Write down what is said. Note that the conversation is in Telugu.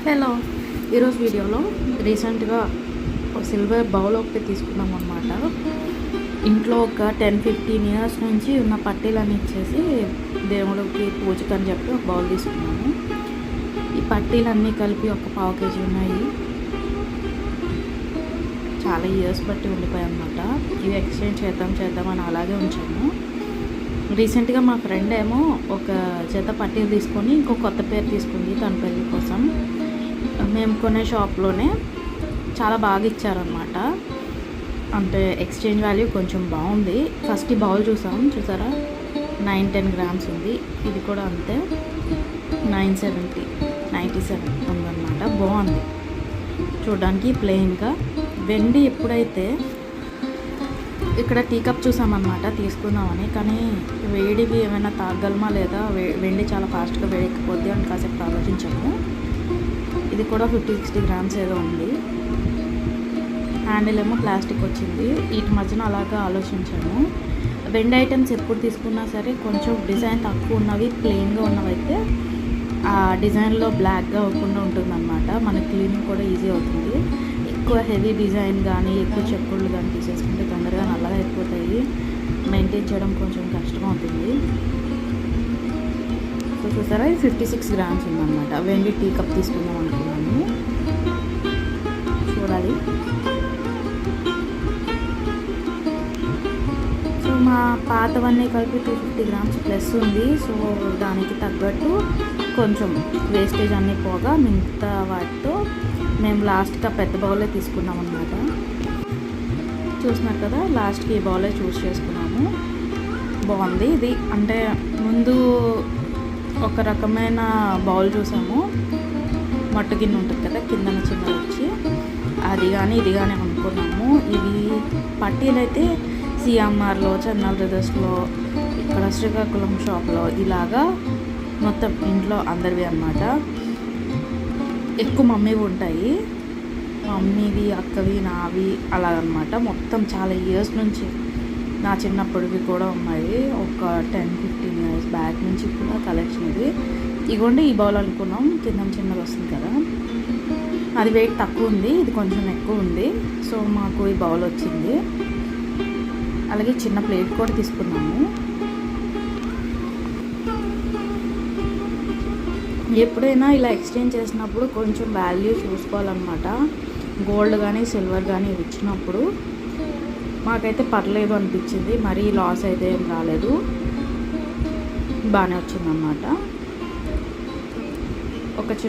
హలో, ఈరోజు వీడియోలో రీసెంట్గా ఒక సిల్వర్ బౌల్ ఒకటి తీసుకున్నాం అనమాట. ఇంట్లో ఒక 10-15 ఇయర్స్ నుంచి ఉన్న పట్టీలన్నీ ఇచ్చేసి దేవుడికి పూజకని చెప్పి ఒక బౌల్ తీసుకున్నాము. ఈ పట్టీలన్నీ కలిపి ఒక 1/2 kg ఉన్నాయి. చాలా ఇయర్స్ బట్టి ఉండిపోయాయి అనమాట. ఇవి ఎక్స్చేంజ్ చేద్దామని అలాగే ఉంచాము. రీసెంట్గా మా ఫ్రెండ్ ఏమో ఒక జత పట్టీలు తీసుకొని ఇంకో కొత్త పేరు తీసుకుంది తన పెళ్ళి కోసం. మేము కొనే షాప్లోనే చాలా బాగా ఇచ్చారనమాట. అంటే ఎక్స్చేంజ్ వాల్యూ కొంచెం బాగుంది. ఫస్ట్ ఈ బౌల్ చూసారా, 9-10 గ్రామ్స్ ఉంది. ఇది కూడా అంతే, 997 ఉందన్నమాట. బాగుంది చూడడానికి ప్లెయిన్గా. వెండి ఎప్పుడైతే ఇక్కడ టీ కప్ చూసామన్నమాట తీసుకుందామని, కానీ వేడివి ఏమైనా తాగలమా లేదా, వెండి చాలా ఫాస్ట్గా వేడెక్కిపోద్ది అని కాసేపు ఆలోచించాము. ఇది కూడా 50-60 గ్రామ్స్ ఏదో ఉంది. హ్యాండిల్ ఏమో ప్లాస్టిక్ వచ్చింది. వీటి మధ్యన అలాగా ఆలోచించాము. వెండి ఐటమ్స్ ఎప్పుడు తీసుకున్నా సరే కొంచెం డిజైన్ తక్కువ ఉన్నవి, ప్లెయిన్గా ఉన్నవైతే ఆ డిజైన్లో బ్లాక్గా అవ్వకుండా ఉంటుందన్నమాట. మనకి క్లీనింగ్ కూడా ఈజీ అవుతుంది. ఎక్కువ హెవీ డిజైన్ కానీ ఎక్కువ చెక్కుళ్ళు కానీ తీసేసుకుంటే తొందరగా నల్లగా అయిపోతాయి. మెయింటైన్ చేయడం కొంచెం కష్టం అవుతుంది. సో చూసారా, 56 గ్రామ్స్ ఉందన్నమాట. వెండి టీ కప్ తీసుకుందాం అనుకున్నాను. చూడాలి. సో మా పాతవన్నీ కలిపి 250 గ్రామ్స్ ప్లస్ ఉంది. సో దానికి తగ్గట్టు కొంచెం వేస్టేజ్ అన్నీ పోగా మిగతా వాటితో మేము లాస్ట్గా పెద్ద బౌలే తీసుకున్నాం అన్నమాట. చూస్తున్నారు కదా, లాస్ట్కి ఈ బౌలే చూస్ చేసుకున్నాము. బాగుంది ఇది. అంటే ముందు ఒక రకమైన బౌల్ చూసాము, మట్టు గిన్నె ఉంటుంది కదా కిందన చిన్న వచ్చి, అది కానీ ఇది కానీ అనుకున్నాము. ఇవి పట్టీలు అయితే సిఎంఆర్లో, చందన బ్రదర్స్లో, ఇక్కడ శ్రీకాకుళం షాప్లో ఇలాగా మొత్తం ఇంట్లో అందరివి అన్నమాట. ఎక్కువ మమ్మీవి ఉంటాయి, మమ్మీవి, అక్కవి, నావి అలాగనమాట. మొత్తం చాలా ఇయర్స్ నుంచి, నా చిన్నప్పటివి కూడా ఉన్నాయి. ఒక 10-15 ఇయర్స్ బ్యాక్ నుంచి కూడా కలెక్షన్ ఇది. ఇగోండి ఈ బౌల్ అనుకున్నాం, కింద చిన్నది వస్తుంది కదా, అది వెయిట్ తక్కువ ఉంది, ఇది కొంచెం ఎక్కువ ఉంది. సో మాకు ఈ బౌల్ వచ్చింది. అలాగే చిన్న ప్లేట్ కూడా తీసుకున్నాము. ఎప్పుడైనా ఇలా ఎక్స్చేంజ్ చేసినప్పుడు కొంచెం వాల్యూ చూసుకోవాలన్నమాట. గోల్డ్ కానీ సిల్వర్ కానీ ఇచ్చినప్పుడు మాకైతే పర్లేదు అనిపించింది. మరీ లాస్ అయితే ఏం రాలేదు, బాగానే వచ్చిందన్నమాట. ఒక చిన్న